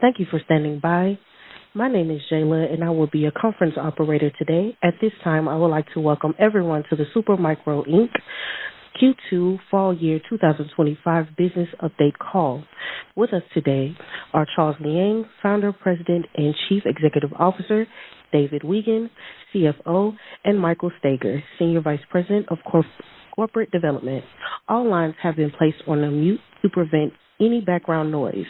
Thank you for standing by. My name is Jayla, and I will be your conference operator today. At this time, I would like to welcome everyone to the Supermicro Inc. Q2 Fall Year 2025 Business Update Call. With us today are Charles Liang, Founder, President, and Chief Executive Officer, David Wiegand, CFO, and Michael Stager, Senior Vice President of Corporate Development. All lines have been placed on a mute to prevent any background noise.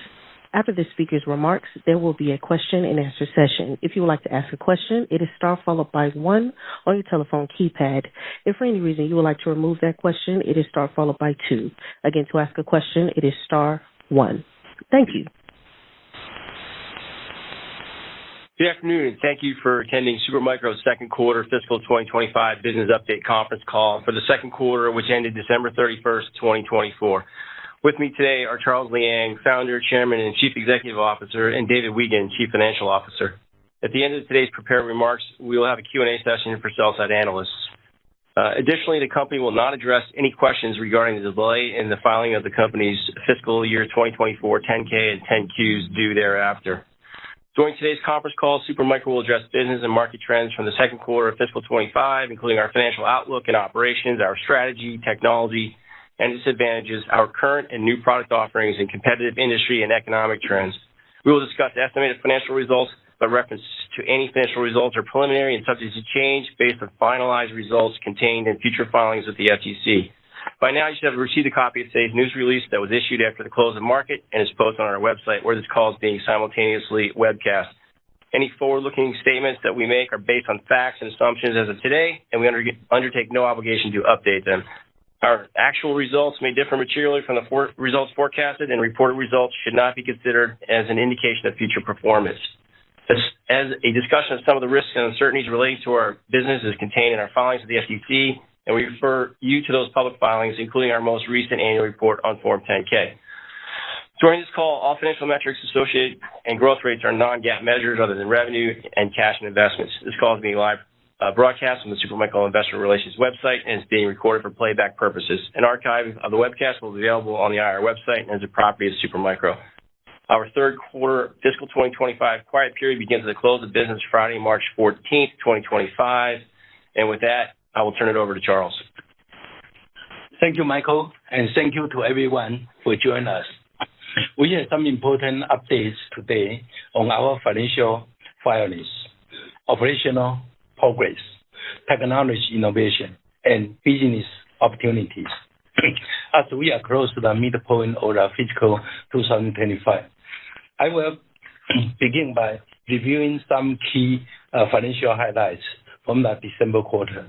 After the speaker's remarks, there will be a question and answer session. If you would like to ask a question, it is star followed by 1 on your telephone keypad. If for any reason you would like to remove that question, it is star followed by 2. Again, to ask a question, it is star 1. Thank you. Good afternoon, and thank you for attending Supermicro's second quarter fiscal 2025 business update conference call for the second quarter, which ended December 31st, 2024. With me today are Charles Liang, Founder, Chairman, and Chief Executive Officer, and David Wiegand, Chief Financial Officer. At the end of today's prepared remarks, we will have a Q&A session for sell-side analysts. Additionally, the company will not address any questions regarding the delay in the filing of the company's fiscal year 2024 10-K and 10-Qs due thereafter. During today's conference call, Supermicro will address business and market trends from the second quarter of fiscal 25, including our financial outlook and operations, our strategy, technology, and disadvantages, our current and new product offerings, and competitive industry and economic trends. We will discuss estimated financial results, but reference to any financial results are preliminary and subject to change based on finalized results contained in future filings with the SEC. By now, you should have received a copy of today's news release that was issued after the close of market and is posted on our website, where this call is being simultaneously webcast. Any forward-looking statements that we make are based on facts and assumptions as of today, and we undertake no obligation to update them. Our actual results may differ materially from the results forecasted, and reported results should not be considered as an indication of future performance. As a discussion of some of the risks and uncertainties relating to our business is contained in our filings with the SEC, and we refer you to those public filings, including our most recent annual report on Form 10-K. During this call, all financial metrics associated and growth rates are non-GAAP measures other than revenue and cash and investments. This call is being live broadcast on the Supermicro Investor Relations website and is being recorded for playback purposes. An archive of the webcast will be available on the IR website and is a property of Supermicro. Our third quarter fiscal 2025 quiet period begins at the close of business Friday, March 14th, 2025. And with that, I will turn it over to Charles. Thank you, Michael, and thank you to everyone for joining us. We have some important updates today on our financial filings, operational progress, technology innovation, and business opportunities. As we are close to the midpoint of the fiscal 2025, I will begin by reviewing some key financial highlights from the December quarter.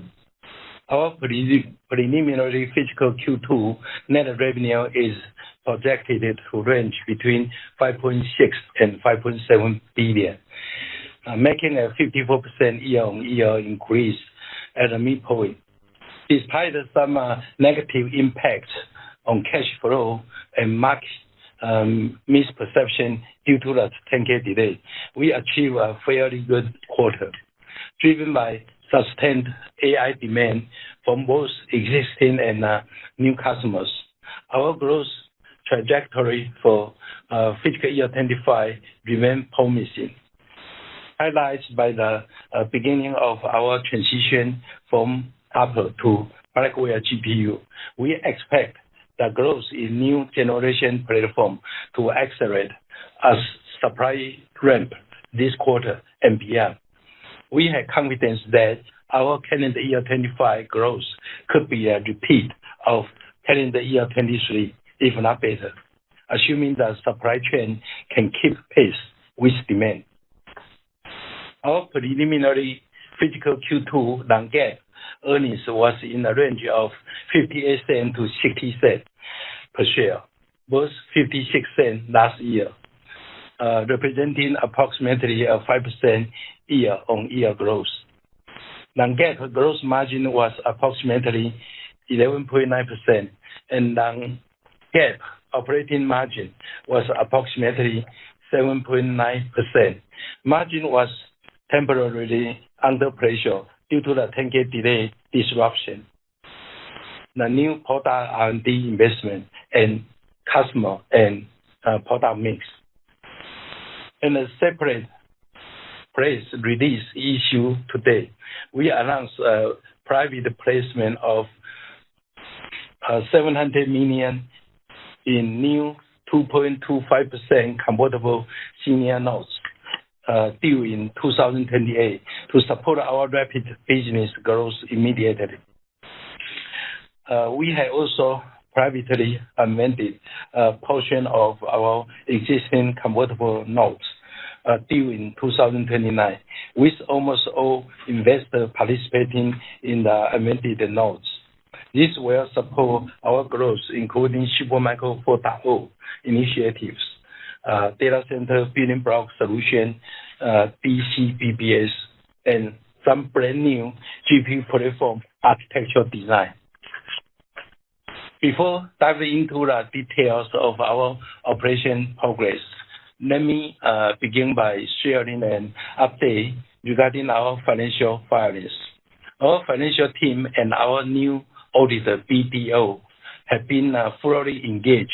Our preliminary fiscal Q2 net revenue is projected to range between $5.6 and $5.7 billion, making a 54% year-on-year increase at the midpoint. Despite some negative impacts on cash flow and market misperception due to the 10K delay, we achieved a fairly good quarter, driven by sustained AI demand from both existing and new customers. Our growth trajectory for fiscal year 25 remains promising, highlighted by the beginning of our transition from Hopper to Blackwell GPU. We expect the growth in new generation platform to accelerate as supply ramp this quarter and beyond. We have confidence that our calendar year 25 growth could be a repeat of calendar year 23, if not better, assuming the supply chain can keep pace with demand. Our preliminary fiscal Q2 non-GAAP earnings was in the range of 58 cents to 60 cents per share, versus 56 cents last year, representing approximately a 5% year-on-year growth. Non-GAAP gross margin was approximately 11.9%, and non-GAAP operating margin was approximately 7.9%. Margin was temporarily under pressure due to the 10K delay disruption, the new product R&D investment, and customer and product mix. In a separate press release issued today, we announced a private placement of $700 million in new 2.25% convertible senior notes due in 2028 to support our rapid business growth immediately. We have also privately amended a portion of our existing convertible notes due in 2029, with almost all investors participating in the amended notes. This will support our growth, including Supermicro 4.0 initiatives, data center building block solution, DCBBS, and some brand new GPU platform architectural design. Before diving into the details of our operation progress, let me begin by sharing an update regarding our financial filings. Our financial team and our new auditor, BDO, have been fully engaged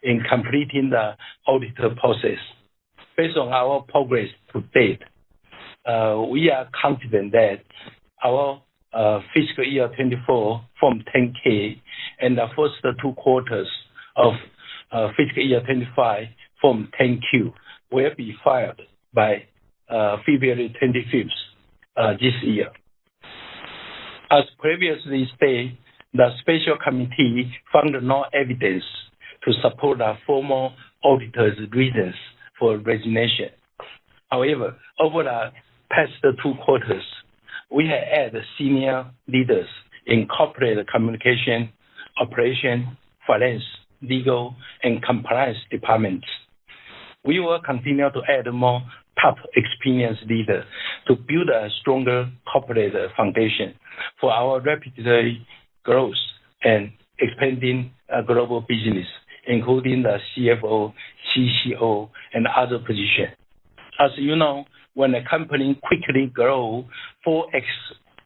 in completing the auditor process. Based on our progress to date, we are confident that our fiscal year 24 Form 10-K and the first 2 quarters of fiscal year 25 Form 10-Q will be filed by February 25th this year. As previously stated, the special committee found no evidence to support the formal auditor's reasons for resignation. However, over the past 2 quarters, we have added senior leaders in corporate communication, operation, finance, legal, and compliance departments. We will continue to add more top experienced leaders to build a stronger corporate foundation for our rapid growth and expanding global business, including the CFO, CCO, and other positions. As you know, when a company quickly grows 4x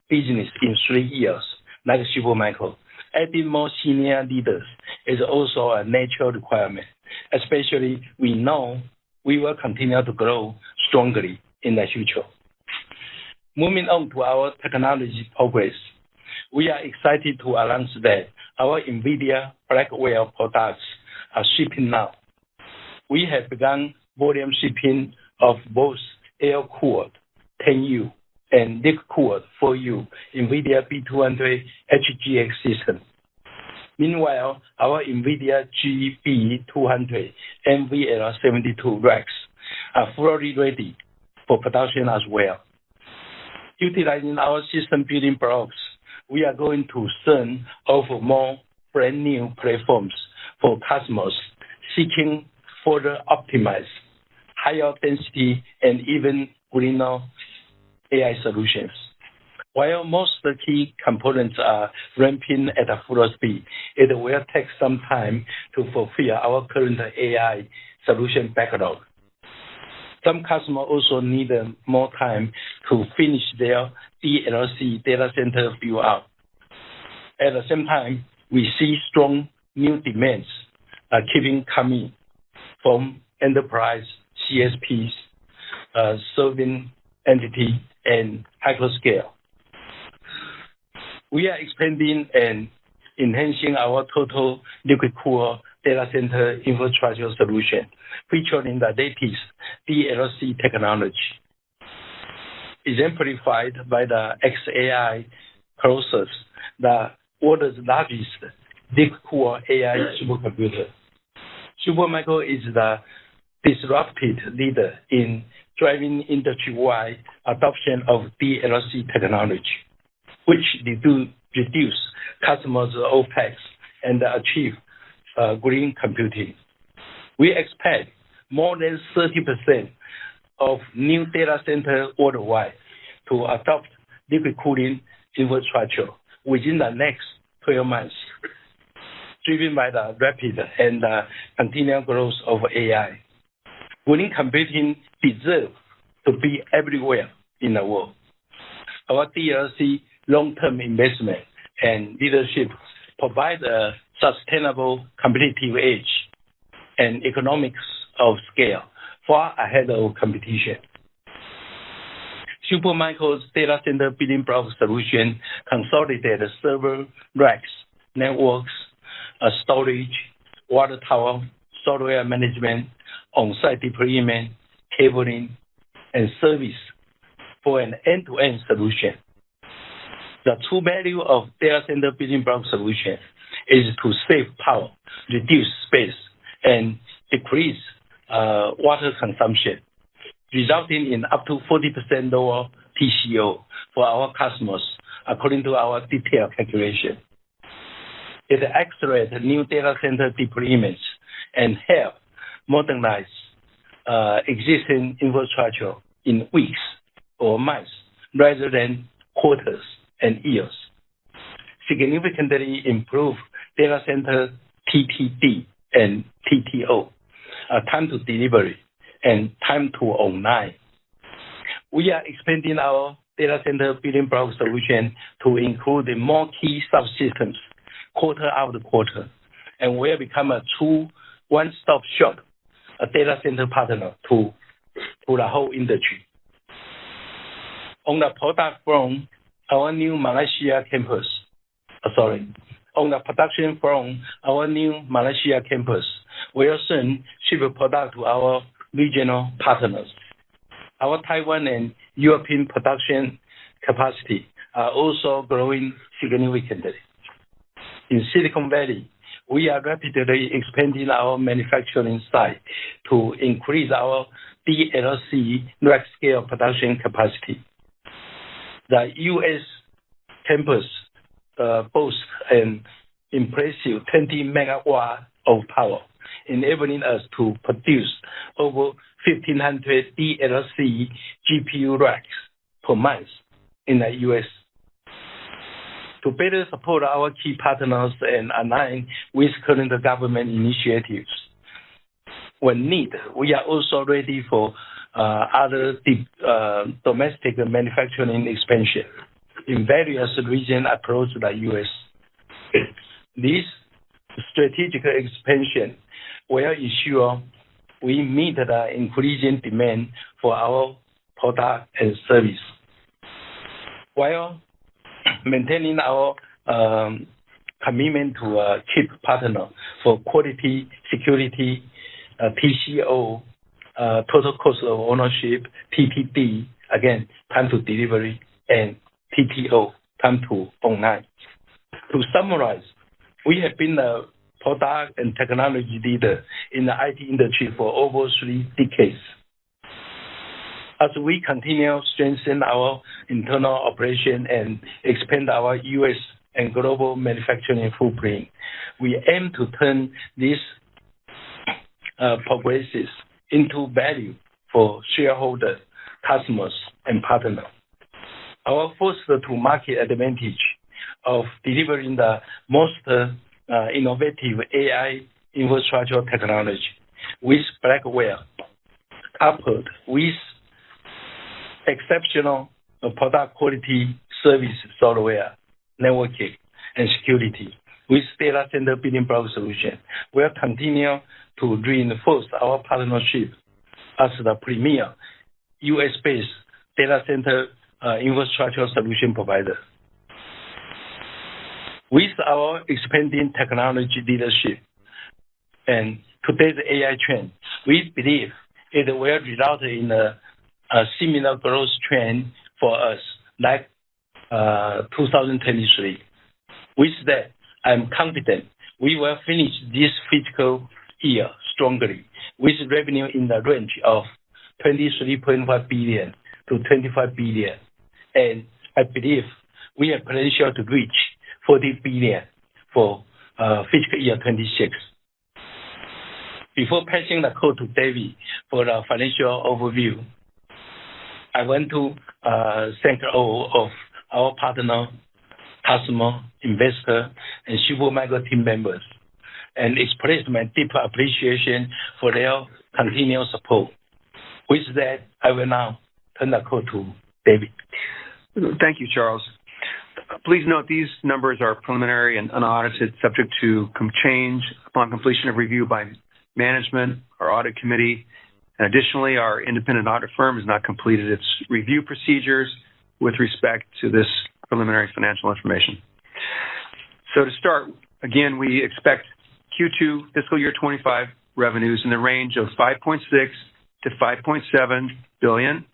business in 3 years, like Supermicro, adding more senior leaders is also a natural requirement, especially we know we will continue to grow strongly in the future. Moving on to our technology progress, we are excited to announce that our NVIDIA Blackwell products are shipping now. We have begun volume shipping of both air-cooled 10U and liquid-cooled 4U NVIDIA B200 HGX system. Meanwhile, our NVIDIA GB200 NVL72 racks are fully ready for production as well. Utilizing our system building blocks, we are going to soon offer more brand new platforms for customers seeking further optimize, higher density, and even greener AI solutions. While most of the key components are ramping at a full speed, it will take some time to fulfill our current AI solution backlog. Some customers also need more time to finish their DLC data center build-out. At the same time, we see strong new demands keeping coming from enterprise CSPs, serving entity, and hyperscale. We are expanding and enhancing our total liquid-cooled data center infrastructure solution, featuring the latest DLC technology, exemplified by the XAI process, the world's largest liquid-cooled AI supercomputer. Supermicro is the disruptive leader in driving industry-wide adoption of DLC technology, which reduce customers' OpEx and achieve green computing. We expect more than 30% of new data centers worldwide to adopt liquid cooling infrastructure within the next 12 months, driven by the rapid and continual growth of AI. Green computing deserves to be everywhere in the world. Our DLC long-term investment and leadership provide a sustainable competitive edge and economics of scale far ahead of competition. Supermicro's data center building block solution consolidated server racks, networks, storage, water tower, software management, on-site deployment, cabling, and service for an end-to-end solution. The true value of data center building block solution is to save power, reduce space, and decrease water consumption, resulting in up to 40% lower TCO for our customers, according to our detailed calculation. It accelerates new data center deployments and help modernize existing infrastructure in weeks or months rather than quarters and years. Significantly improve data center TTD and TTO, time to delivery, and time to online. We are expanding our data center building block solution to include more key subsystems quarter after quarter, and will become a true one-stop shop, a data center partner to the whole industry. On the product front, our new Malaysia campus, on the production front, our new Malaysia campus will soon ship a product to our regional partners. Our Taiwan and European production capacity are also growing significantly. In Silicon Valley, we are rapidly expanding our manufacturing site to increase our DLC rack scale production capacity. The U.S. campus boasts an impressive 20 megawatt of power, enabling us to produce over 1,500 DLC GPU racks per month in the U.S. To better support our key partners and align with current government initiatives, when needed, we are also ready for other domestic manufacturing expansion in various regions across the U.S. This strategic expansion will ensure we meet the increasing demand for our product and service, while maintaining our commitment to a key partner for quality, security, TCO, total cost of ownership, TTD, again, time to delivery, and TTO, time to online. To summarize, we have been a product and technology leader in the IT industry for over 3 decades. As we continue to strengthen our internal operation and expand our U.S. and global manufacturing footprint, we aim to turn these progresses into value for shareholders, customers, and partners. Our first-to-market advantage of delivering the most innovative AI infrastructure technology with Blackwell, coupled with exceptional product quality, service, software, networking, and security with data center building block solution, will continue to reinforce our partnership as the premier U.S.-based data center infrastructure solution provider. With our expanding technology leadership and today's AI trend, we believe it will result in a similar growth trend for us like 2023. With that, I'm confident we will finish this fiscal year strongly with revenue in the range of $23.5 billion to $25 billion, and I believe we have potential to reach $40 billion for fiscal year 26. Before passing the call to David for the financial overview, I want to thank all of our partner, customer, investor, and Supermicro team members, and express my deep appreciation for their continued support. With that, I will now turn the call to David. Thank you, Charles. Please note these numbers are preliminary and unaudited, subject to change upon completion of review by management, our audit committee, And additionally, our independent audit firm has not completed its review procedures with respect to this preliminary financial information. So to start, again, we expect Q2 fiscal year 25 revenues in the range of $5.6 to $5.7 billion,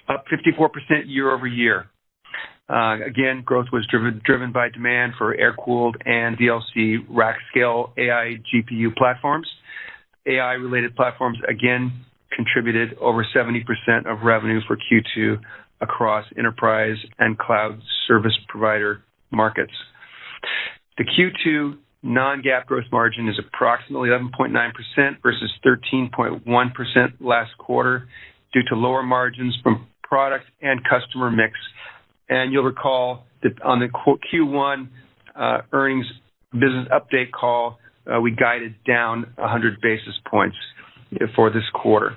up 54% year over year. Again, growth was driven by demand for air-cooled and VLC rack-scale AI GPU platforms. AI-related platforms, again, contributed over 70% of revenue for Q2 across enterprise and cloud service provider markets. The Q2 non-GAAP gross margin is approximately 11.9% versus 13.1% last quarter due to lower margins from product and customer mix. And you'll recall that on the Q1 earnings business update call, we guided down 100 basis points for this quarter.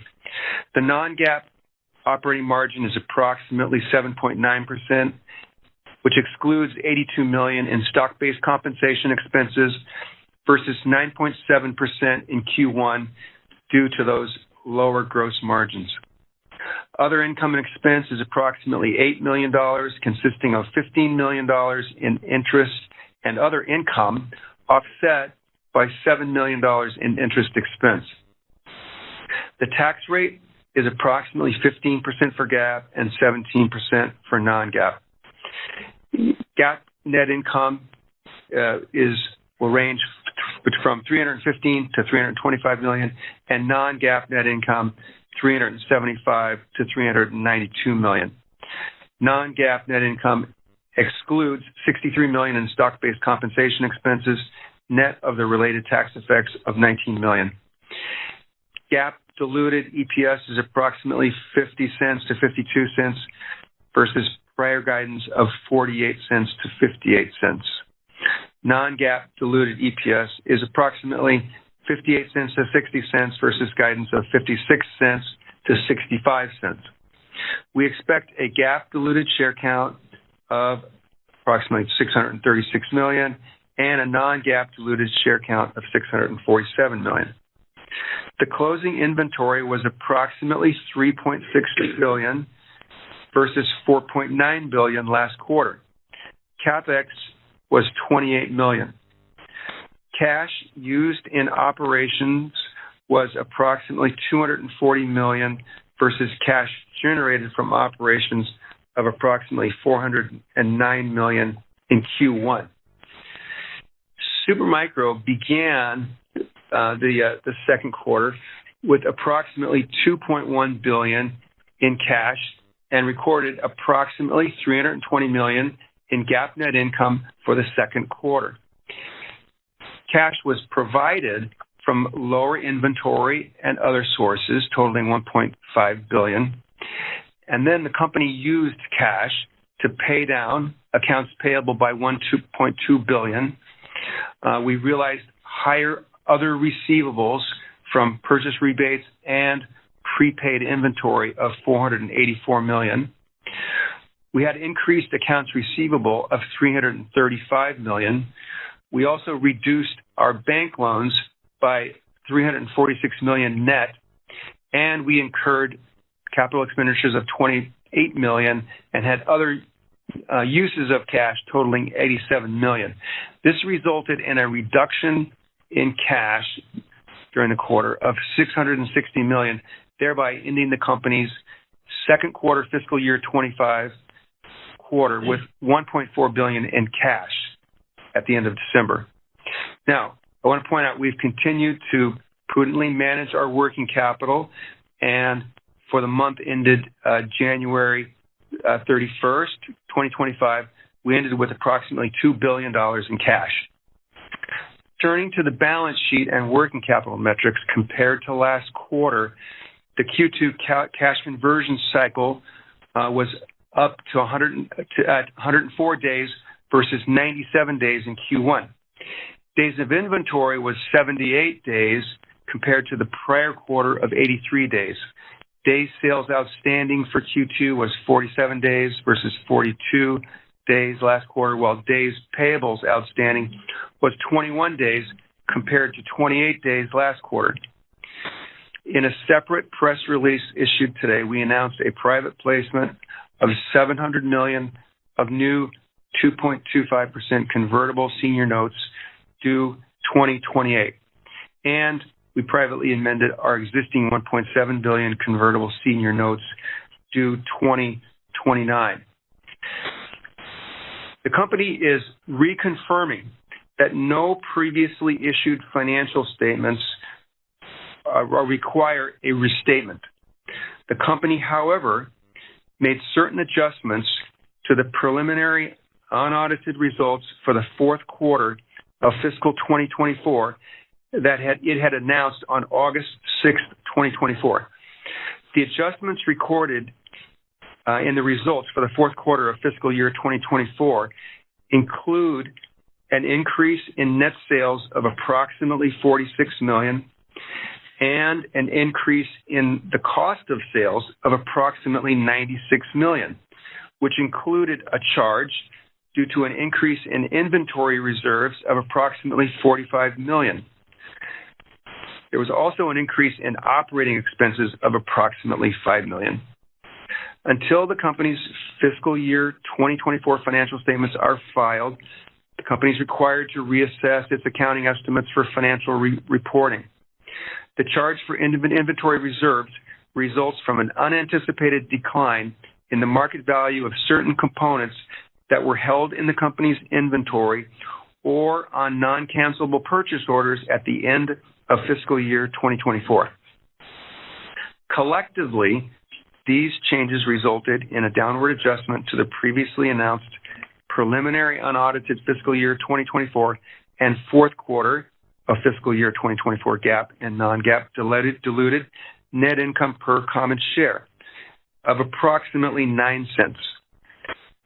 The non-GAAP operating margin is approximately 7.9%, which excludes $82 million in stock-based compensation expenses versus 9.7% in Q1 due to those lower gross margins. Other income and expense is approximately $8 million, consisting of $15 million in interest and other income, offset by $7 million in interest expense. The tax rate is approximately 15% for GAAP and 17% for non-GAAP. GAAP net income will range from $315 to $325 million, and non-GAAP net income $375 to $392 million. Non-GAAP net income excludes $63 million in stock-based compensation expenses, net of the related tax effects of $19 million. GAAP diluted EPS is approximately 50 cents to 52 cents versus prior guidance of 48 cents to 58 cents. Non-GAAP diluted EPS is approximately 58 cents to 60 cents versus guidance of 56 cents to 65 cents. We expect a GAAP diluted share count of approximately 636 million and a non-GAAP diluted share count of 647 million. The closing inventory was approximately $3.6 billion versus $4.9 billion last quarter. CapEx was $28 million. Cash used in operations was approximately $240 million versus cash generated from operations of approximately $409 million in Q1. Supermicro began the second quarter with approximately $2.1 billion in cash and recorded approximately $320 million in GAAP net income for the second quarter. Cash was provided from lower inventory and other sources totaling $1.5 billion. And then the company used cash to pay down accounts payable by $1.2 billion. We realized higher other receivables from purchase rebates and prepaid inventory of $484 million. We had increased accounts receivable of $335 million. We also reduced our bank loans by $346 million net, and we incurred capital expenditures of $28 million and had other uses of cash totaling $87 million. This resulted in a reduction in cash during the quarter of $660 million, thereby ending the company's second quarter fiscal year 25 quarter with $1.4 billion in cash at the end of December. Now, I want to point out we've continued to prudently manage our working capital, and for the month ended January 31st, 2025, we ended with approximately $2 billion in cash. Turning to the balance sheet and working capital metrics compared to last quarter, the Q2 cash conversion cycle was up to 104 days versus 97 days in Q1. Days of inventory was 78 days compared to the prior quarter of 83 days. Days sales outstanding for Q2 was 47 days versus 42 days last quarter, while days payables outstanding was 21 days compared to 28 days last quarter. In a separate press release issued today, we announced a private placement of $700 million of new 2.25% convertible senior notes due 2028. And we privately amended our existing $1.7 billion convertible senior notes due 2029. The company is reconfirming that no previously issued financial statements require a restatement. The company, however, made certain adjustments to the preliminary unaudited results for the fourth quarter of fiscal 2024 that it had announced on August 6, 2024. The adjustments recorded in the results for the fourth quarter of fiscal year 2024 include an increase in net sales of approximately $46 million and an increase in the cost of sales of approximately $96 million, which included a charge due to an increase in inventory reserves of approximately $45 million. There was also an increase in operating expenses of approximately $5 million. Until the company's fiscal year 2024 financial statements are filed, the company is required to reassess its accounting estimates for financial reporting. The charge for inventory reserves results from an unanticipated decline in the market value of certain components that were held in the company's inventory or on non-cancelable purchase orders at the end of fiscal year 2024. Collectively, these changes resulted in a downward adjustment to the previously announced preliminary unaudited fiscal year 2024 and fourth quarter of fiscal year 2024 GAAP and non-GAAP diluted net income per common share of approximately 9 cents.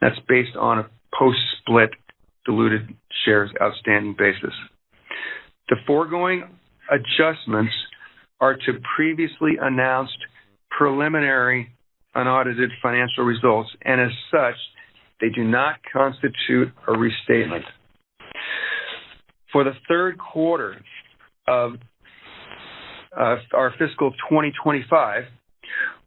That's based on a post-split diluted shares outstanding basis. The foregoing adjustments are to previously announced preliminary unaudited financial results, and as such, they do not constitute a restatement. For the third quarter of our fiscal 2025,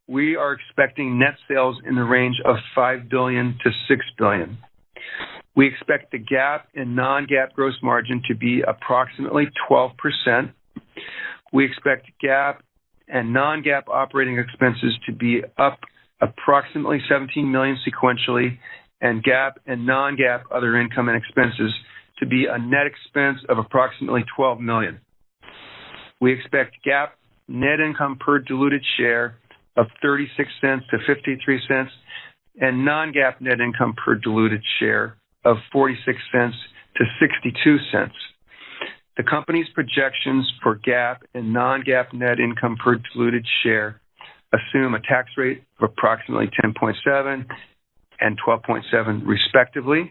we are expecting net sales in the range of $5 billion to $6 billion. We expect the GAAP and non-GAAP gross margin to be approximately 12%. We expect GAAP and non-GAAP operating expenses to be up approximately $17 million sequentially, and GAAP and non-GAAP other income and expenses to be a net expense of approximately $12 million. We expect GAAP net income per diluted share of 36 cents to 53 cents, and non-GAAP net income per diluted share of 46 cents to 62 cents. The company's projections for GAAP and non-GAAP net income per diluted share assume a tax rate of approximately 10.7 and 12.7 respectively,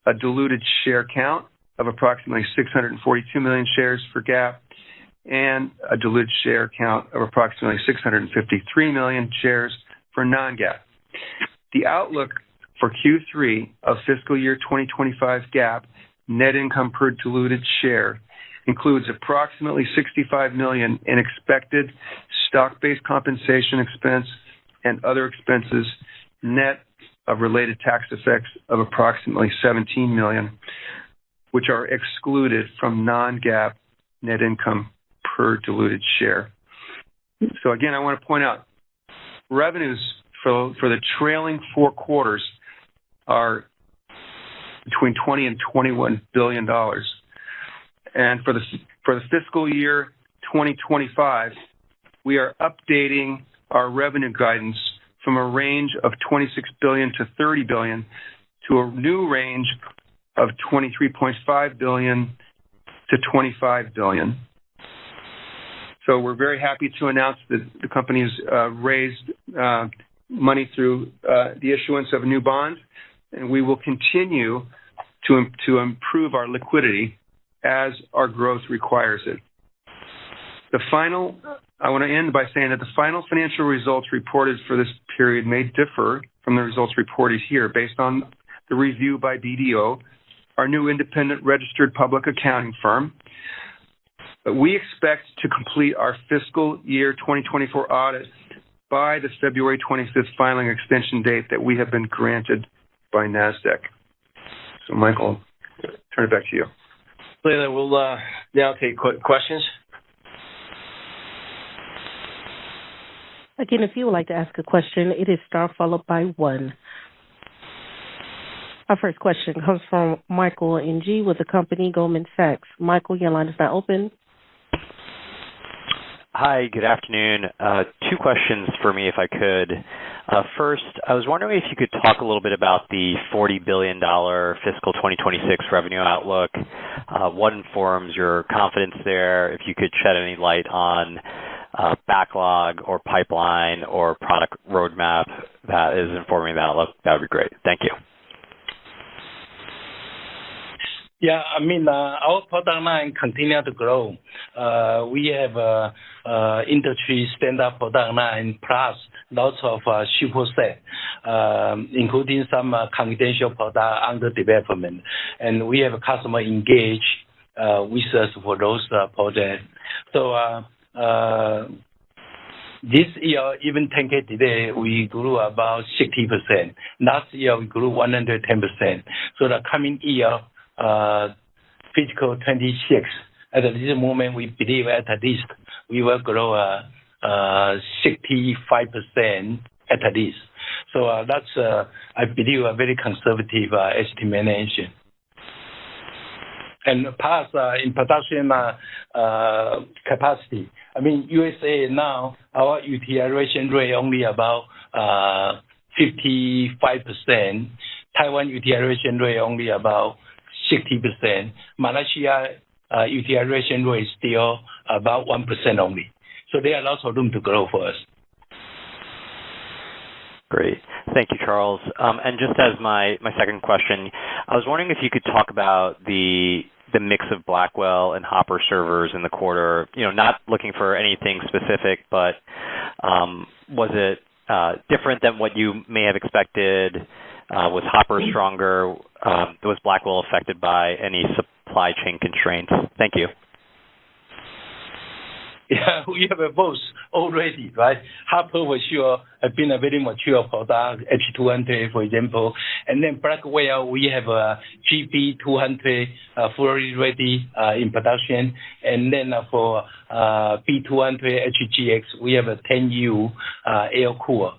a diluted share count of approximately 642 million shares for GAAP, and a diluted share count of approximately 653 million shares for non-GAAP. The outlook for Q3 of fiscal year 2025 GAAP net income per diluted share includes approximately $65 million in expected stock-based compensation expense and other expenses, net of related tax effects of approximately $17 million, which are excluded from non-GAAP net income per diluted share. So again, I want to point out, revenues for the trailing 4 quarters are between $20 and $21 billion. And for the fiscal year 2025, we are updating our revenue guidance from a range of $26 billion to $30 billion to a new range of $23.5 billion to $25 billion. So we're very happy to announce that the company has raised money through the issuance of new bonds, and we will continue to improve our liquidity as our growth requires it. I want to end by saying that the final financial results reported for this period may differ from the results reported here based on the review by BDO, our new independent registered public accounting firm. But we expect to complete our fiscal year 2024 audit by the February 25th filing extension date that we have been granted by NASDAQ. So, Michael, I'll turn it back to you. Leila, we'll now take questions. Again, if you would like to ask a question, it is star followed by 1. Our first question comes from Michael Ng with the company Goldman Sachs. Michael, your line is now open. Hi, good afternoon. 2 questions for me, if I could. First, I was wondering if you could talk a little bit about the $40 billion fiscal 2026 revenue outlook. What informs your confidence there? If you could shed any light on backlog or pipeline or product roadmap that is informing that outlook, that would be great. Thank you. Yeah, I mean, our product line continue to grow. We have industry standard product line plus lots of superset, including some confidential product under development. And we have a customer engaged with us for those projects. So this year, even 10K today, we grew about 60%. Last year, we grew 110%. So the coming year, fiscal 26, at this moment, we believe at least we will grow 65% at least. So that's, I believe, a very conservative estimation. And plus, in production capacity, I mean, USA now, our utilization rate only about 55%. Taiwan utilization rate only about 60%. Malaysia utilization rate is still about 1% only. So there are lots of room to grow for us. Great. Thank you, Charles. And just as my second question, I was wondering if you could talk about the mix of Blackwell and Hopper servers in the quarter. You know, not looking for anything specific, but was it different than what you may have expected? Was Hopper stronger? Was Blackwell affected by any supply chain constraints? Thank you. Yeah, we have both already, right? Hopper for sure have been a very mature product, H200, for example. And then Blackwell, we have a GB200 fully ready in production. And then for B200 HGX, we have a 10U air cooler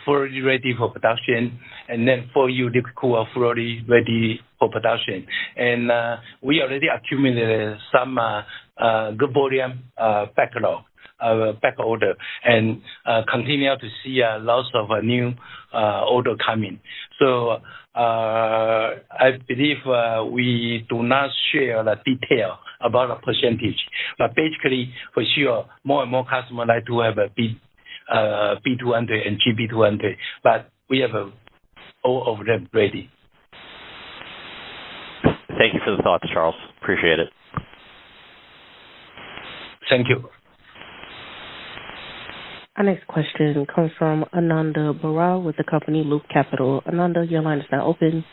fully ready for production. And then 4U liquid cooler fully ready for production. And we already accumulated some good volume backlog, back order, and continue to see lots of new order coming. So I believe we do not share the detail about the percentage, but basically, for sure, more and more customers like to have a B200 and GB200, but we have all of them ready. Thank you for the thoughts, Charles. Appreciate it. Thank you. Our next question comes from Ananda Baral with the company Loop Capital. Ananda, your line is now open.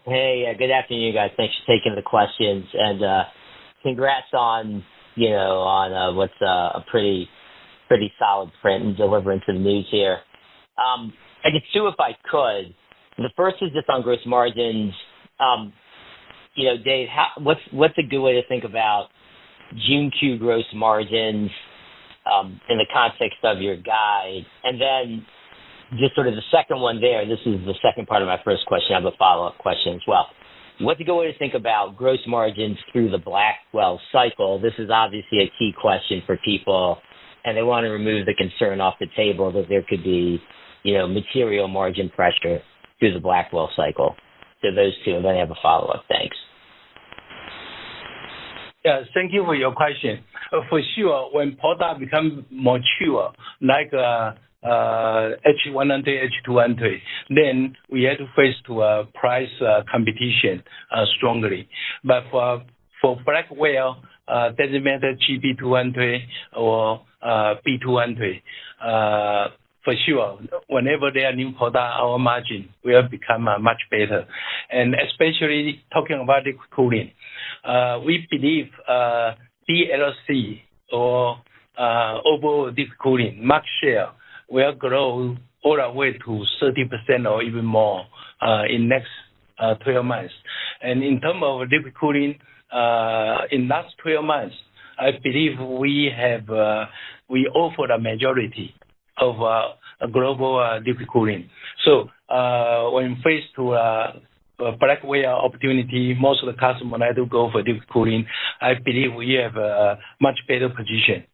Hey, good afternoon, guys. Thanks for taking the questions, and congrats on what's a pretty solid print and delivering to the news here. I get 2 if I could. The first is just on gross margins. Dave, what's a good way to think about June Q gross margins in the context of your guide? And then just sort of the second one there, this is the second part of my first question. I have a follow-up question as well. What's a good way to think about gross margins through the Blackwell cycle? This is obviously a key question for people, and they want to remove the concern off the table that there could be, material margin pressure through the Blackwell cycle. So those 2, and then I have a follow-up. Thanks. Yeah, thank you for your question. For sure, when product become mature, like H100, H200, then we had to face to a price competition strongly. But for Blackwell, doesn't matter GB200 or B200. for sure, whenever there are new product, our margin will become much better. And especially talking about liquid cooling, we believe DLC or overall liquid cooling market share will grow all the way to 30% or even more in next 12 months. And in terms of liquid cooling, in last 12 months, I believe we offer the majority of global liquid cooling. So when faced to Blackwell opportunity, most of the customers like to go for liquid cooling. I believe we have a much better position.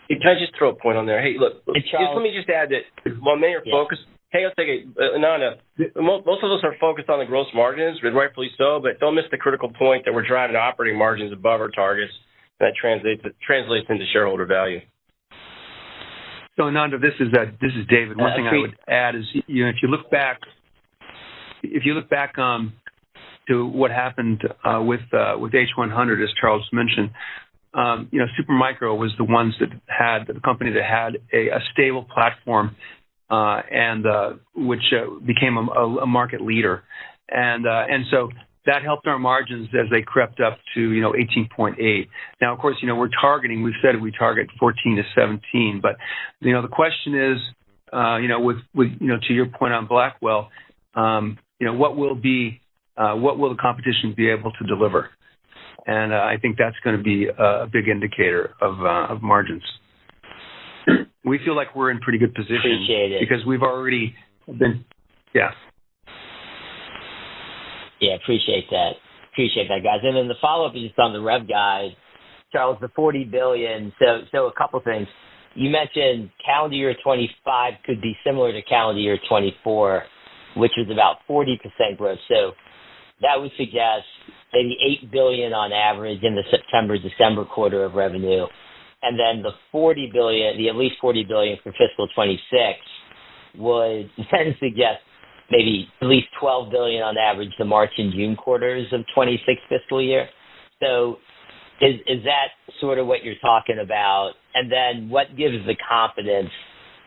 Hey, can I just throw a point on there? Hey, look, Hey, Charles. let me just add that while many are focused, hey, let's take Ananda, most of us are focused on the gross margins, rightfully so, but don't miss the critical point that we're driving operating margins above our targets. That translates into shareholder value. So Ananda, this is David. One thing I would add is, if you look back to what happened with H100, as Charles mentioned, Supermicro was the company that had a stable platform and which became a market leader, and so that helped our margins as they crept up to 18.8. Now, of course, we said we target 14 to 17, but the question is, with to your point on Blackwell, what will the competition be able to deliver? And I think that's going to be a big indicator of margins. We feel like we're in pretty good position. Appreciate it. Because we've already been, yeah. Yeah, appreciate that, guys. And then the follow-up is just on the rev guide. Charles, the $40 billion. So a couple things. You mentioned calendar year 25 could be similar to calendar year 24, which was about 40% growth. So that would suggest maybe $8 billion on average in the September-December quarter of revenue. And then the $40 billion, the at least $40 billion for fiscal 26 would then suggest maybe at least $12 billion on average the March and June quarters of 26 fiscal year. So is that sort of what you're talking about? And then what gives the confidence,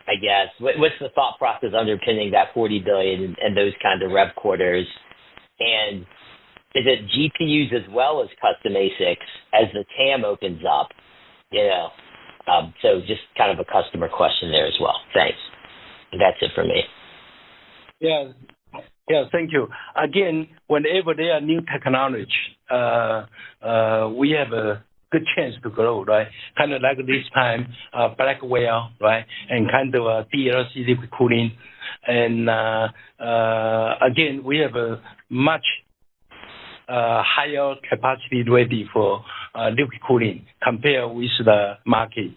I guess? What's the thought process underpinning that $40 billion and those kinds of rev quarters? And is it GPUs as well as custom ASICs as the TAM opens up? So just kind of a customer question there as well. Thanks. That's it for me. Yeah, thank you. Again, whenever there are new technology, we have a good chance to grow, right? Kind of like this time, Blackwell, right? And kind of DLC liquid cooling. And again, we have a much higher capacity ready for liquid cooling compared with the market.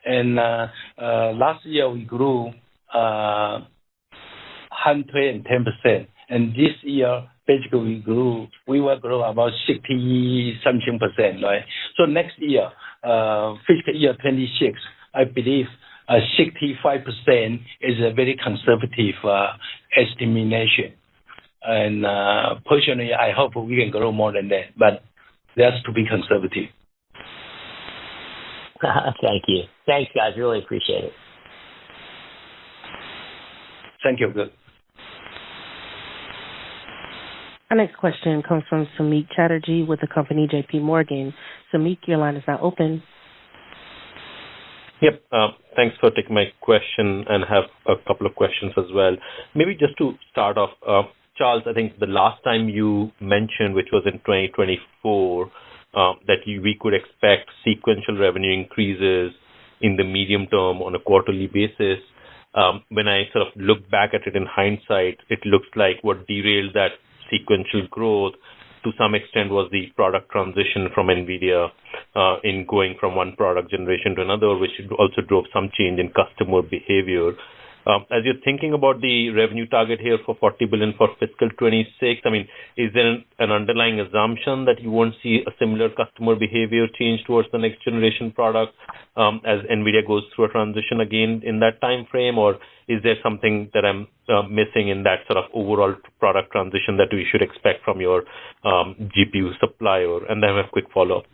And last year we grew 110%, and this year basically we will grow about 60-something%, right? So next year, fiscal year 26, I believe 65% is a very conservative estimation. And personally, I hope we can grow more than that, but that's to be conservative. Thank you. Thanks, guys. Really appreciate it. Thank you. Good. Our next question comes from Samik Chatterjee with the company J.P. Morgan. Samik, your line is now open. Yep. Thanks for taking my question, and have a couple of questions as well. Maybe just to start off, Charles, I think the last time you mentioned, which was in 2024, that we could expect sequential revenue increases in the medium term on a quarterly basis. When I sort of look back at it in hindsight, it looks like what derailed that sequential growth to some extent was the product transition from NVIDIA in going from one product generation to another, which also drove some change in customer behavior. As you're thinking about the revenue target here for $40 billion for fiscal 26, I mean, is there an underlying assumption that you won't see a similar customer behavior change towards the next generation product as NVIDIA goes through a transition again in that time frame, or is there something that I'm missing in that sort of overall product transition that we should expect from your GPU supplier? And then I have a quick follow-up.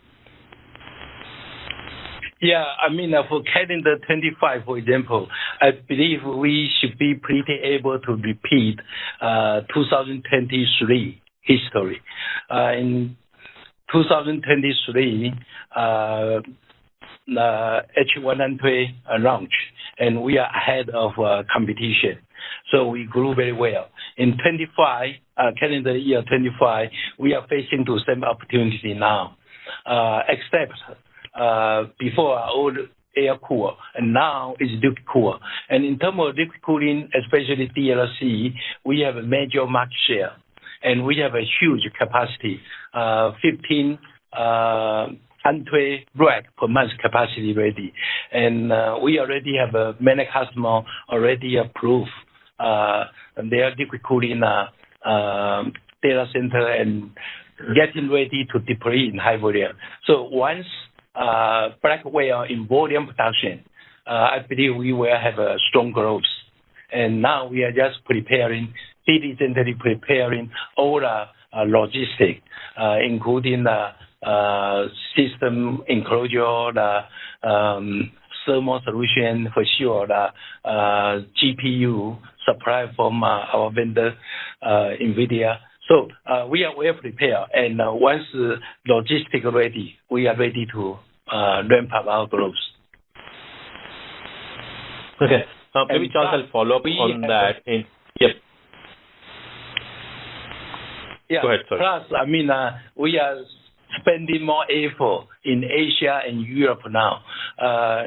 Yeah, I mean, for calendar 25, for example, I believe we should be pretty able to repeat 2023 history. In 2023, the H100 launch, and we are ahead of competition. So we grew very well. In 25, calendar year 25, we are facing the same opportunity now, except before our old air cooler, and now it's liquid cooler. And in terms of liquid cooling, especially DLC, we have a major market share, and we have a huge capacity, 15 Untitled rack per month capacity ready. And we already have many customers already approved their liquid cooling data center and getting ready to deploy in high volume. So once Blackwell in volume production, I believe we will have a strong growth. And now we are just diligently preparing all the logistics, including the system enclosure, the thermal solution for sure, the GPU supply from our vendor, NVIDIA. So we are well prepared, and once logistics ready, we are ready to ramp up our growth. Okay. Maybe Charles, I'll follow up on that. Yep. Yeah. Go ahead, sorry. Plus, I mean, we are spending more effort in Asia and Europe now.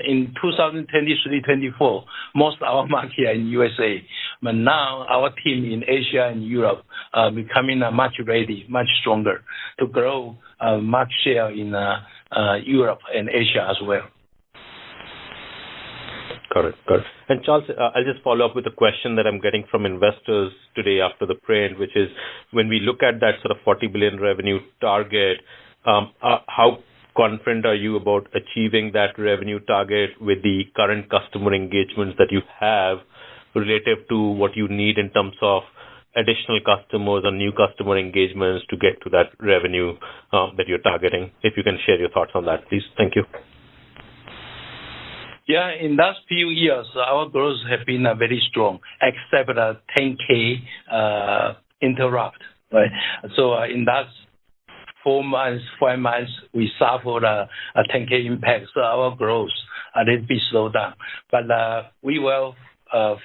In 2023-24, most of our market are in USA. But now our team in Asia and Europe are becoming much ready, much stronger to grow market share in Europe and Asia as well. Got it. And Charles, I'll just follow up with a question that I'm getting from investors today after the print, which is when we look at that sort of 40 billion revenue target, how confident are you about achieving that revenue target with the current customer engagements that you have relative to what you need in terms of additional customers or new customer engagements to get to that revenue that you're targeting? If you can share your thoughts on that, please. Thank you. Yeah, in last few years, our growth has been very strong, except the 10K interrupt. Right. So in that 4 months, 5 months, we suffered a 10K impact. So our growth a little bit slowed down. But we will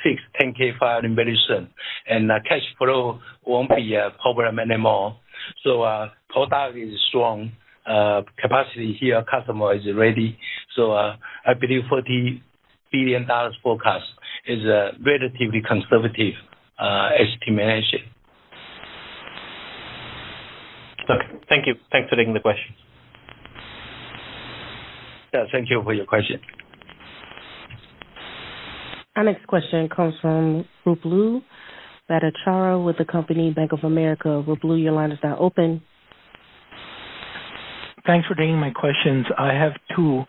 fix 10K filing very soon, and cash flow won't be a problem anymore. So product is strong. Capacity here, customer is ready. So I believe $40 billion forecast is a relatively conservative estimation. Okay, thank you. Thanks for taking the question. Yeah, thank you for your question. Our next question comes from Ruplu Bhattacharya with the company Bank of America. Ruplu, your line is now open. Thanks for taking my questions. I have two.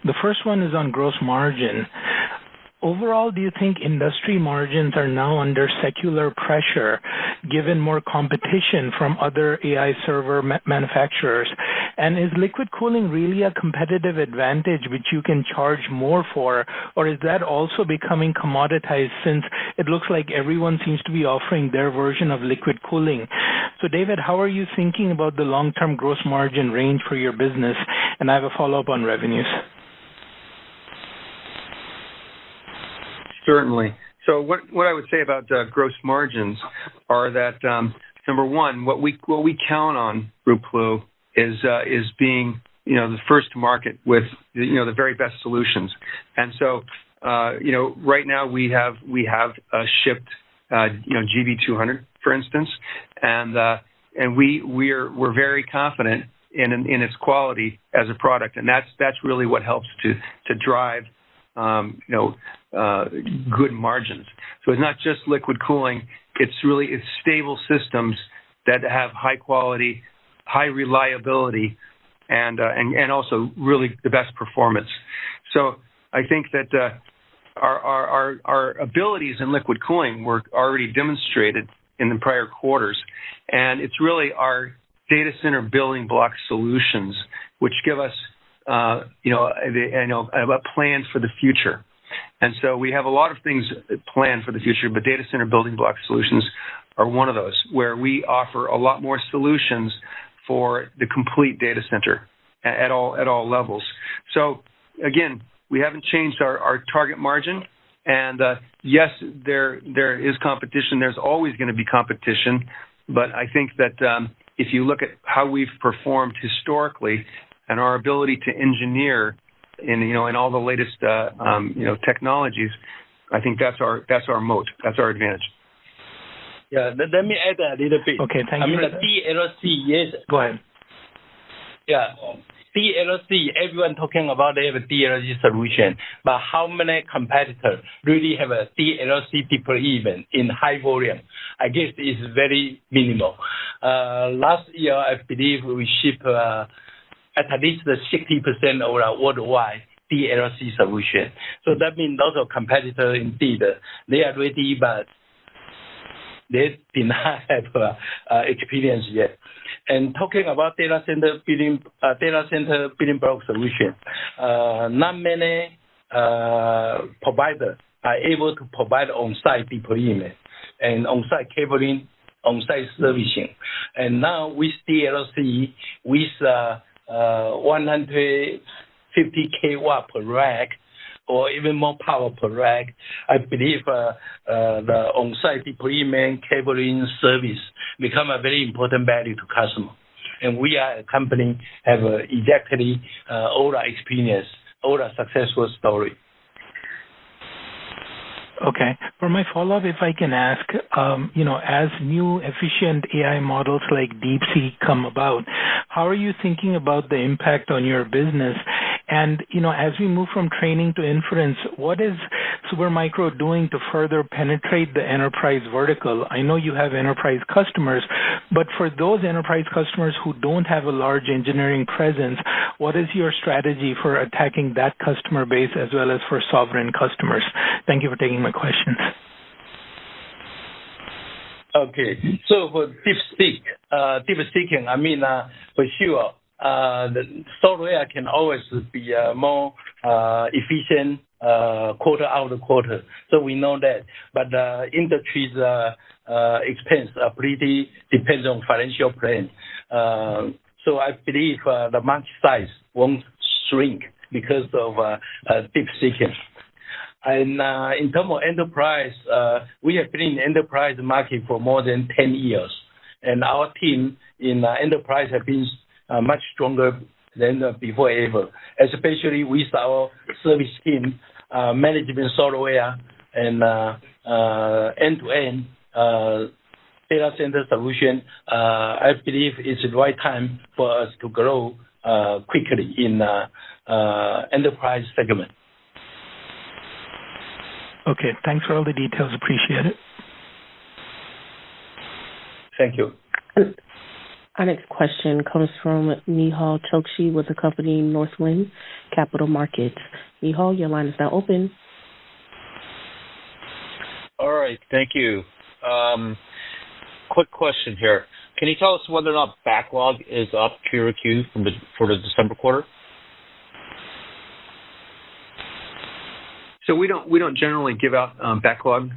The first one is on gross margin. Overall, do you think industry margins are now under secular pressure given more competition from other AI server manufacturers? And is liquid cooling really a competitive advantage which you can charge more for, or is that also becoming commoditized since it looks like everyone seems to be offering their version of liquid cooling? So, David, how are you thinking about the long-term gross margin range for your business? And I have a follow-up on revenues. Certainly. So what I would say about gross margins are that number one, what we count on, Ruplu, is being the first to market with the very best solutions. And so right now we have shipped GB200, for instance, and we're very confident in its quality as a product, and that's really what helps to drive good margins. So it's not just liquid cooling; it's stable systems that have high quality, high reliability, and also really the best performance. So I think that our abilities in liquid cooling were already demonstrated in the prior quarters, and it's really our data center building block solutions which give us a plan for the future. And so we have a lot of things planned for the future, but data center building block solutions are one of those, where we offer a lot more solutions for the complete data center at all levels. So again, we haven't changed our target margin. And yes, there is competition. There's always going to be competition. But I think that if you look at how we've performed historically and our ability to engineer in all the latest technologies, I think that's our moat. That's our advantage. Yeah, let me add a little bit. Okay, thank you. The DLC, yes. Go ahead. Yeah, DLC, everyone talking about they have a DLC solution, but how many competitors really have a DLC deployment in high volume? I guess it's very minimal. Last year, I believe we shipped at least 60% of our worldwide DLC solution. So that means those are competitors indeed. They are ready, but they did not have experience yet. And talking about data center building block solution, not many providers are able to provide on-site deployment and on-site cabling, on-site servicing. And now with DLC, with 150 kW per rack, or even more power per rack, I believe the on-site deployment, cabling, service become a very important value to customers. And we are a company have exactly all the experience, all the successful story. Okay. For my follow-up, if I can ask, as new efficient AI models like DeepSeek come about, how are you thinking about the impact on your business? And, as we move from training to inference, what is Supermicro doing to further penetrate the enterprise vertical? I know you have enterprise customers, but for those enterprise customers who don't have a large engineering presence, what is your strategy for attacking that customer base as well as for sovereign customers? Thank you for taking my questions. Okay, so for DeepSeek, for sure, the software can always be more efficient quarter after quarter. So we know that. But the industry's expense pretty depends on financial plan. So I believe the market size won't shrink because of DeepSeek. And in terms of enterprise, we have been in the enterprise market for more than 10 years. And our team in enterprise have been much stronger than before ever, especially with our service team, management software, and end-to-end data center solution. I believe it's the right time for us to grow quickly in enterprise segment. Okay, thanks for all the details. Appreciate it. Thank you. Our next question comes from Nihal Chokshi with the company Northwind Capital Markets. Nihal, your line is now open. All right, thank you. Quick question here. Can you tell us whether or not backlog is up Q-to-Q for the December quarter? So we don't generally give out backlog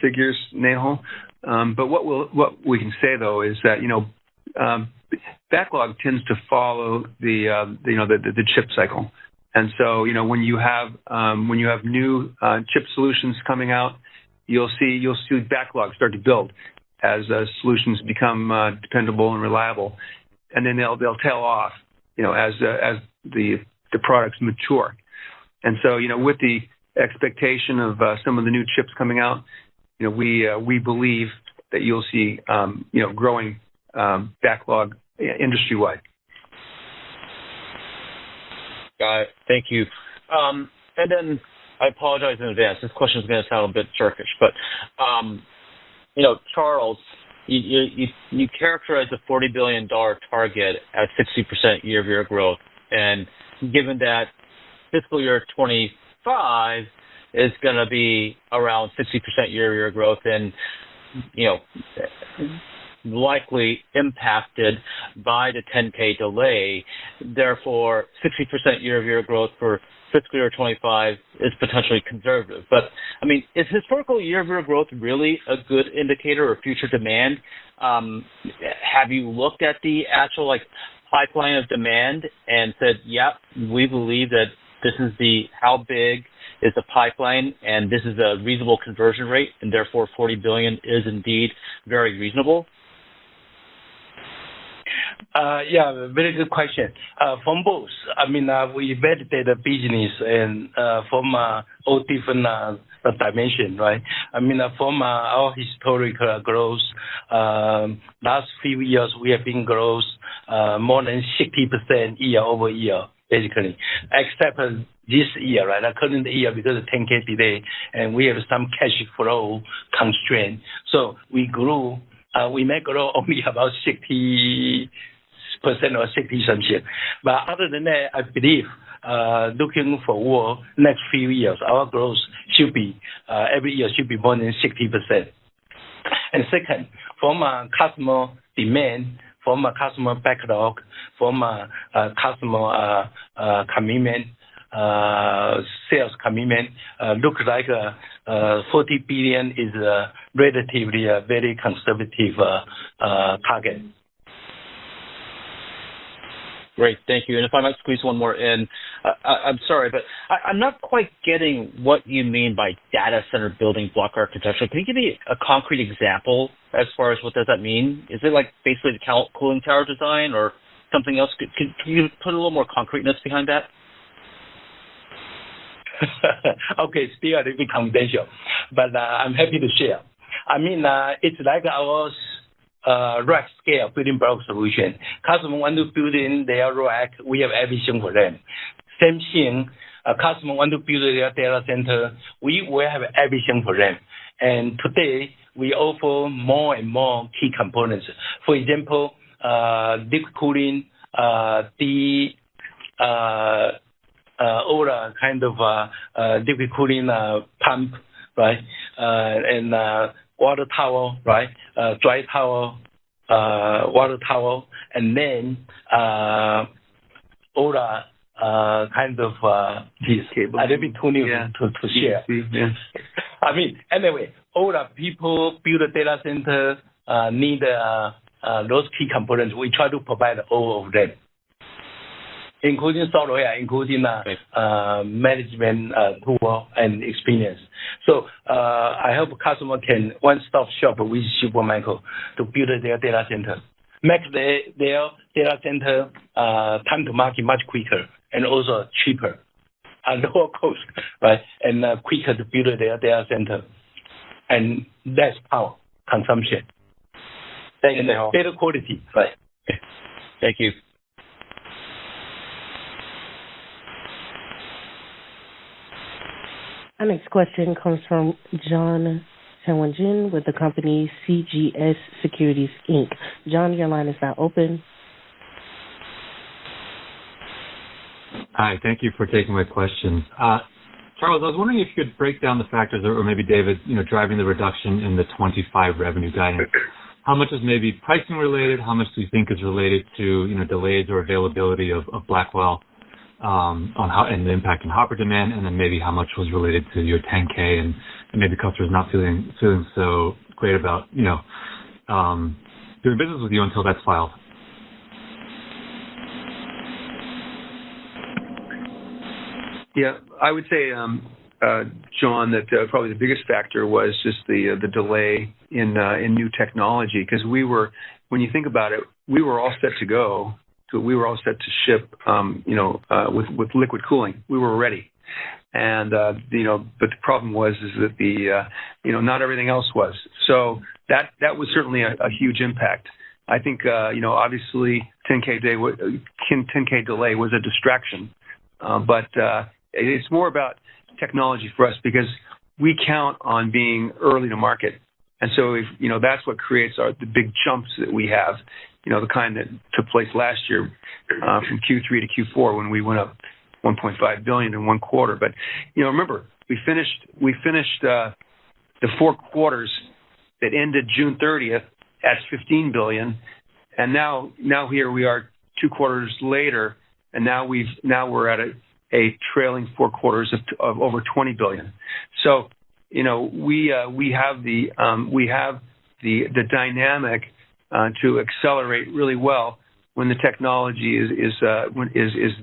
figures, Nehal. But what we can say though is that backlog tends to follow the chip cycle, and so when you have new chip solutions coming out, you'll see backlog start to build as solutions become dependable and reliable, and then they'll tail off as the products mature, and so with the expectation of some of the new chips coming out, we believe that you'll see growing backlog industry-wide. Got it. Thank you. And then I apologize in advance. This question is going to sound a bit Turkish, but Charles, you characterize the $40 billion target at 60% year-over-year growth, and given that fiscal year 25 is going to be around 60% year-over-year growth, and likely impacted by the 10K delay. Therefore, 60% year-over-year growth for fiscal year 25 is potentially conservative. But, I mean, is historical year-over-year growth really a good indicator of future demand? Have you looked at the actual, pipeline of demand and said, yep, we believe that this is how big is the pipeline, and this is a reasonable conversion rate, and therefore $40 billion is indeed very reasonable? Yeah, very good question. From both, I mean, we validate the business and from all different dimensions, right? I mean, from our historical growth, last few years we have been growth more than 60% year over year, basically, except this year, right? The current year because of 10K delay, and we have some cash flow constraint. So we grew. We may grow only about 60% or 60-something. But other than that, I believe looking forward next few years, our growth should be every year should be more than 60%. And second, from customer demand, from a customer backlog, from a customer commitment, sales commitment, looks like $40 billion is relatively a very conservative target. Great, thank you. And if I might squeeze one more in, I'm sorry, but I'm not quite getting what you mean by data center building block architecture. Can you give me a concrete example as far as what does that mean? Is it basically the cooling tower design or something else? Can you put a little more concreteness behind that? Okay, still a little bit confidential, but I'm happy to share. I mean, it's like our rack scale building block solution. Customer want to build in their rack, we have everything for them. Same thing, customer want to build their data center, we will have everything for them. And today, we offer more and more key components. For example, liquid cooling, all the kind of liquid cooling pump, right? And water tower, right? Dry tower, water tower, and then all the kind of cable. A little bit too new to share. Yeah. I mean, anyway, all the people build a data center need those key components. We try to provide all of them, including software, including management tool and experience. So I hope customer can one-stop shop with Supermicro to build their data center, make their data center time to market much quicker and also cheaper and lower cost, right? And quicker to build their data center and less power consumption. Thank you, and better quality, right? Thank you. Our next question comes from John Sanwanjin with the company CGS Securities, Inc. John, your line is now open. Hi, thank you for taking my questions. Charles, I was wondering if you could break down the factors, or maybe David, driving the reduction in the 25 revenue guidance. How much is maybe pricing related? How much do you think is related to delays or availability of Blackwell on how and the impact on Hopper demand, and then maybe how much was related to your 10K and maybe customers not feeling so great about doing business with you until that's filed? Yeah, I would say, John, that probably the biggest factor was just the delay in new technology, because when you think about it, we were all set to go. We were all set to ship, with liquid cooling. We were ready, and but the problem was that not everything else was. So that was certainly a huge impact. I think obviously 10K delay was a distraction, but it's more about technology for us because we count on being early to market, and so if that's what creates the big jumps that we have. The kind that took place last year from Q3 to Q4 when we went up $1.5 billion in one quarter. But remember, we finished the 4 quarters that ended June 30th at $15 billion, and now here we are 2 quarters later, and now we're at a trailing 4 quarters of over $20 billion. So, we have the dynamic to accelerate really well when the technology is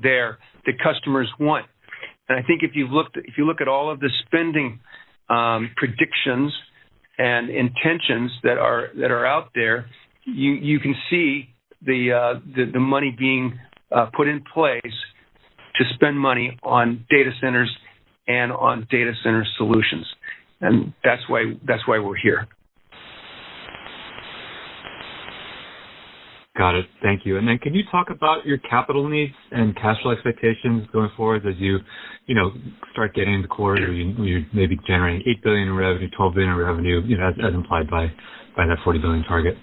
there that customers want. And I think if you look at all of the spending predictions and intentions that are out there, you can see the money being put in place to spend money on data centers and on data center solutions, and that's why we're here. Got it. Thank you. And then can you talk about your capital needs and cash flow expectations going forward as you start getting the quarter where you're maybe generating $8 billion in revenue, $12 billion in revenue, as implied by that $40 billion target?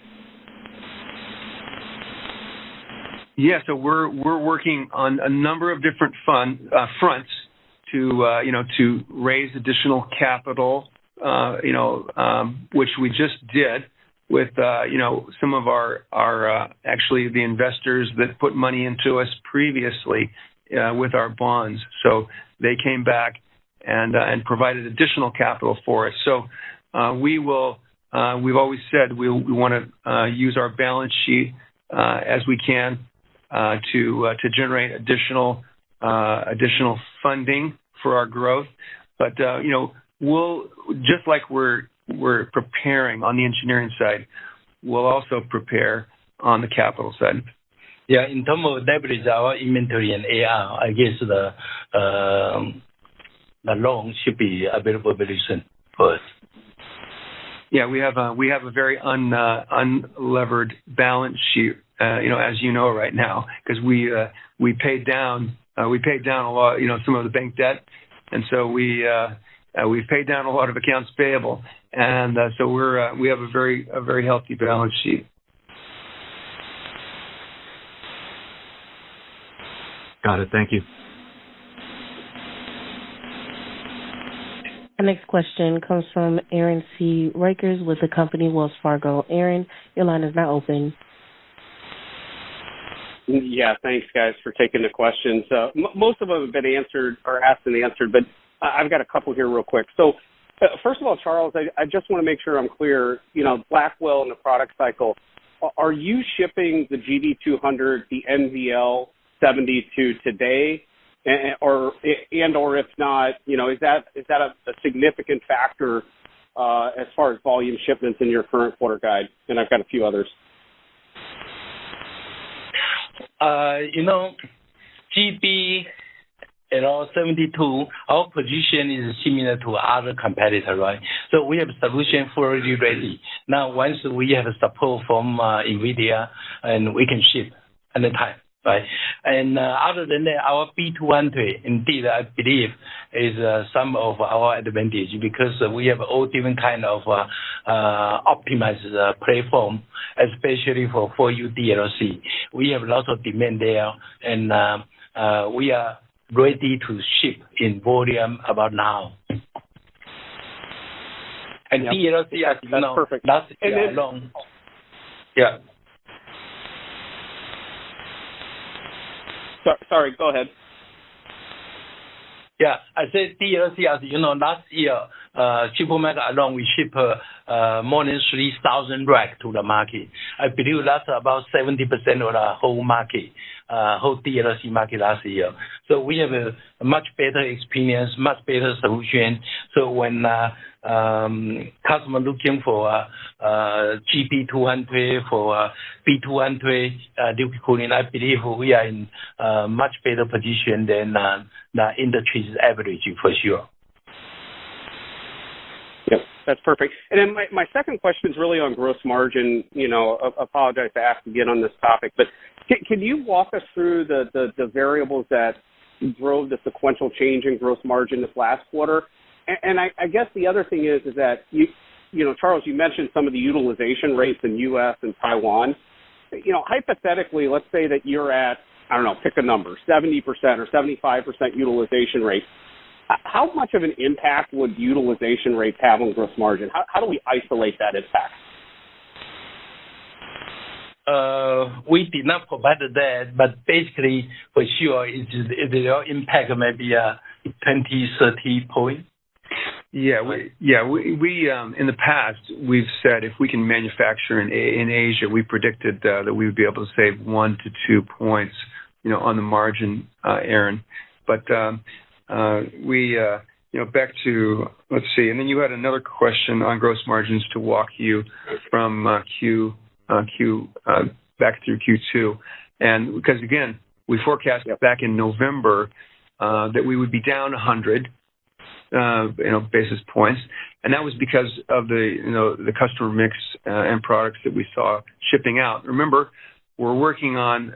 Yeah, so we're working on a number of different fronts to raise additional capital, which we just did with some of our actually the investors that put money into us previously with our bonds. So they came back and provided additional capital for us. So we've always said we want to use our balance sheet as we can to generate additional funding for our growth. But we'll, just like we're preparing on the engineering side, we'll also prepare on the capital side. Yeah, in terms of leverage our inventory and AR, I guess the loan should be available very soon for us. Yeah, we have a very unlevered balance sheet, as you know right now, because we paid down a lot, some of the bank debt, and so we've paid down a lot of accounts payable, and so we have a very healthy balance sheet. Got it. Thank you. Our next question comes from Aaron C. Rakers with the company Wells Fargo. Aaron, your line is now open. Yeah, thanks, guys, for taking the questions. Most of them have been answered or asked and answered, but I've got a couple here real quick. So, first of all, Charles, I just want to make sure I'm clear. Blackwell and the product cycle, are you shipping the GD200, the NVL72 today, or if not, is that a significant factor as far as volume shipments in your current quarter guide? And I've got a few others. GD72, our position is similar to other competitors, right? So we have a solution fully ready. Now, once we have support from NVIDIA, and we can ship anytime, right? And other than that, our B200, indeed, I believe, is some of our advantage because we have all different kind of optimized platform, especially for 4U DLC. We have lots of demand there, and we are ready to ship in volume about now. And yep. DLC, as you know, perfect. Last year alone. Yeah. Sorry, go ahead. Yeah, I said DLC, as you know, last year, Supermicro alone, we ship more than 3,000 racks to the market. I believe that's about 70% of the whole market, whole DLC market last year. So we have a much better experience, much better solution. So when customer looking for GP200, for B200 liquid cooling, I believe we are in much better position than the industry's average for sure. Yep, that's perfect. And then my second question is really on gross margin. Apologize to ask again on this topic, but can you walk us through the variables that drove the sequential change in gross margin this last quarter? And I guess the other thing is that Charles, you mentioned some of the utilization rates in U.S. and Taiwan. Hypothetically, let's say that you're at, I don't know, pick a number, 70% or 75% utilization rate. How much of an impact would utilization rates have on gross margin? How do we isolate that impact? We did not provide that, but basically, for sure, it will impact maybe 20, 30 points. Yeah, we in the past we've said if we can manufacture in Asia, we predicted that we would be able to save 1 to 2 points, on the margin, Aaron. But we back to let's see, and then you had another question on gross margins to walk you from back through Q2, and because again we forecast back in November that we would be down 100. Basis points, and that was because of the customer mix and products that we saw shipping out. Remember, we're working on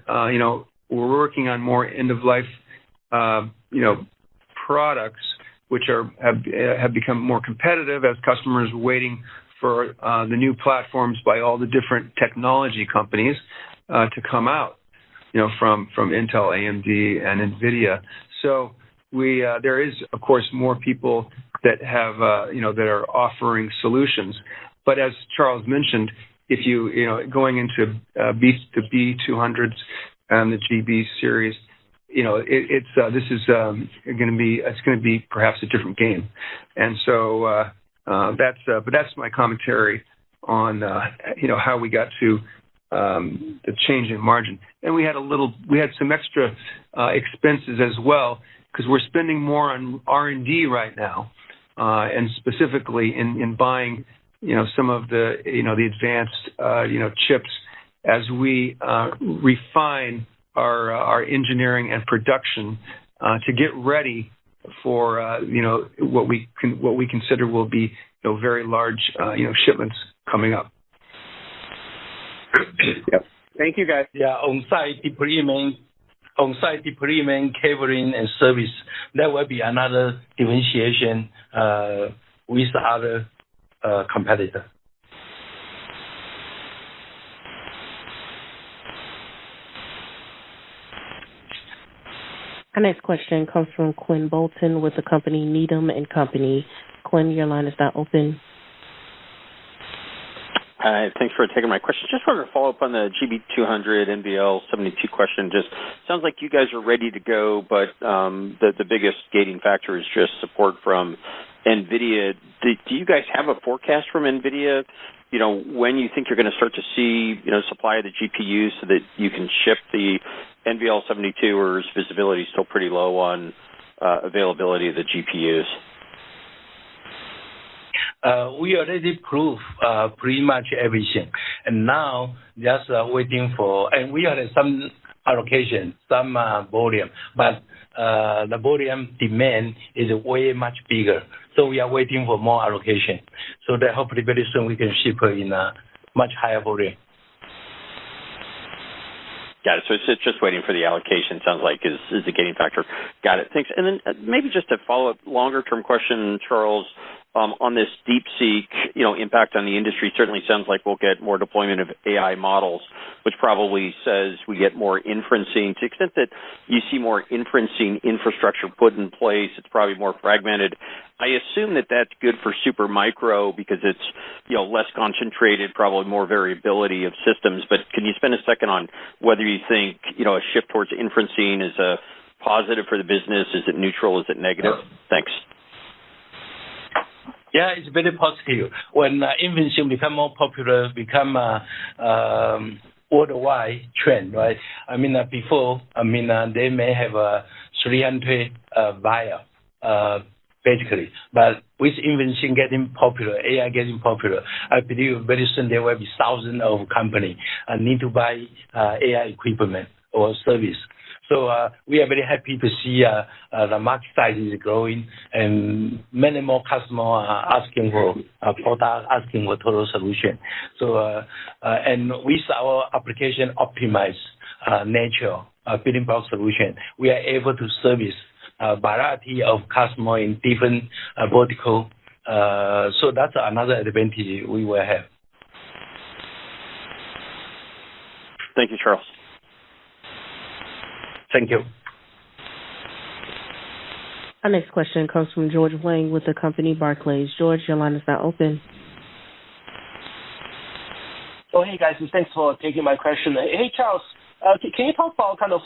more end of life products, which have become more competitive as customers are waiting for the new platforms by all the different technology companies to come out, from Intel, AMD, and NVIDIA. So there is, of course, more people that have, that are offering solutions. But as Charles mentioned, if going into the B200s and the GB series, this is going to be perhaps a different game. And so that's my commentary on how we got to the change in margin. And we had some extra expenses as well, because we're spending more on R&D right now, and specifically in buying, some of the, the advanced, chips as we refine our engineering and production to get ready for, what we consider will be, very large, shipments coming up. Yep. Thank you, guys. Yeah, on-site deployment, cabling, and service, that will be another differentiation with other competitors. Our next question comes from Quinn Bolton with the company Needham & Company. Quinn, your line is now open. Hi, thanks for taking my question. Just wanted to follow up on the GB200 NVL72 question. Just sounds like you guys are ready to go, but the biggest gating factor is just support from NVIDIA. Do you guys have a forecast from NVIDIA, when you think you're going to start to see, supply of the GPUs so that you can ship the NVL72, or is visibility still pretty low on availability of the GPUs? We already proved pretty much everything, and now just waiting for, and we had some allocation, some volume, but the volume demand is way much bigger, so we are waiting for more allocation, so that hopefully very soon we can ship in a much higher volume. Got it. So it's just waiting for the allocation, sounds like, is the gating factor. Got it. Thanks. And then maybe just a follow-up longer-term question, Charles, on this DeepSeek, impact on the industry. Certainly sounds like we'll get more deployment of AI models, which probably says we get more inferencing. To the extent that you see more inferencing infrastructure put in place, it's probably more fragmented. I assume that that's good for Supermicro because it's, less concentrated, probably more variability of systems. But can you spend a second on whether you think, a shift towards inferencing is a positive for the business? Is it neutral? Is it negative? Thanks. Yeah, it's very positive. When inferencing become more popular, become worldwide trend, right? Before, they may have 300 buyer, basically. But with inferencing getting popular, AI getting popular, I believe very soon there will be thousands of companies need to buy AI equipment or service. So we are very happy to see the market size is growing, and many more customers are asking for a product, asking for total solution. So and with our application optimized nature, building block solution, we are able to service a variety of customers in different vertical. So that's another advantage we will have. Thank you, Charles. Thank you. Our next question comes from George Wang with the company Barclays. George, your line is now open. Oh, hey guys, thanks for taking my question. Hey Charles, can you talk about kind of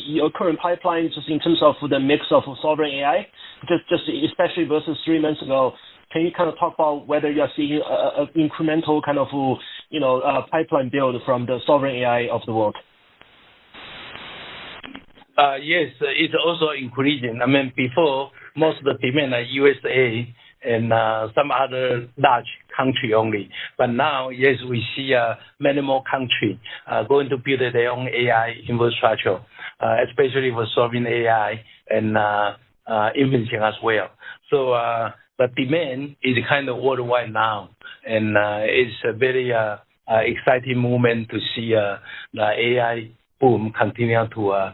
your current pipeline just in terms of the mix of sovereign AI, just especially versus 3 months ago? Can you kind of talk about whether you're seeing an incremental kind of pipeline build from the sovereign AI of the world? Yes, it's also increasing. I mean, before most of the demand are USA and some other large country only. But now, yes, we see many more countries going to build their own AI infrastructure, especially for sovereign AI and inferencing as well. So the demand is kind of worldwide now, and it's a very exciting moment to see the AI boom continue to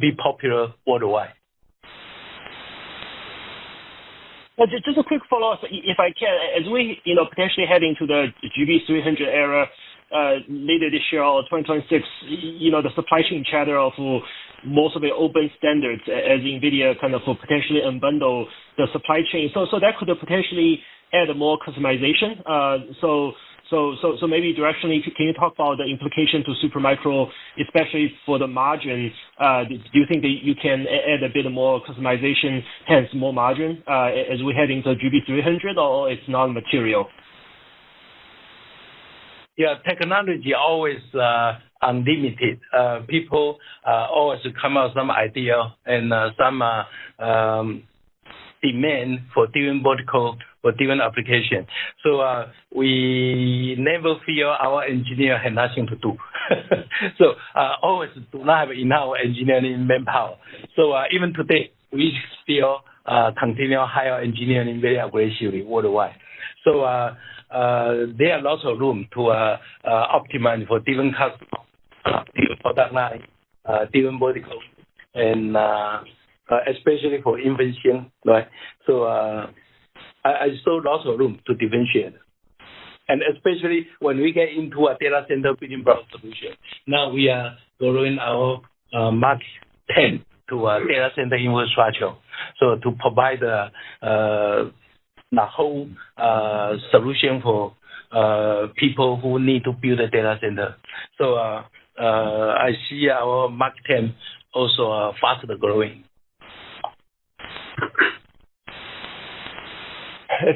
be popular worldwide. Well, just a quick follow-up, if I can. As we, potentially head into the GB300 era later this year or 2026, the supply chain chatter of most of the open standards as NVIDIA kind of potentially unbundle the supply chain. So that could potentially add more customization. So maybe directionally, can you talk about the implication to Supermicro, especially for the margin? Do you think that you can add a bit more customization, hence more margin, as we head into GB300, or it's non-material? Yeah, technology always unlimited. People always come out with some idea and some demand for different vertical, for different application. So we never feel our engineer have nothing to do. So always do not have enough engineering manpower. So even today, we still continue hire engineering very aggressively worldwide. So there are lots of room to optimize for different customers, different product line, different verticals, and especially for invention, right? So I saw lots of room to differentiate. And especially when we get into a data center building block solution, now we are growing our Mark 10 to a data center infrastructure. So to provide the whole solution for people who need to build a data center. So I see our Mark 10 also faster growing.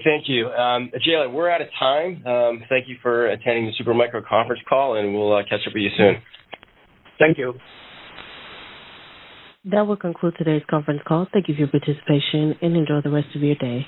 Thank you. Jalen, we're out of time. Thank you for attending the Supermicro conference call, and we'll catch up with you soon. Thank you. That will conclude today's conference call. Thank you for your participation, and enjoy the rest of your day.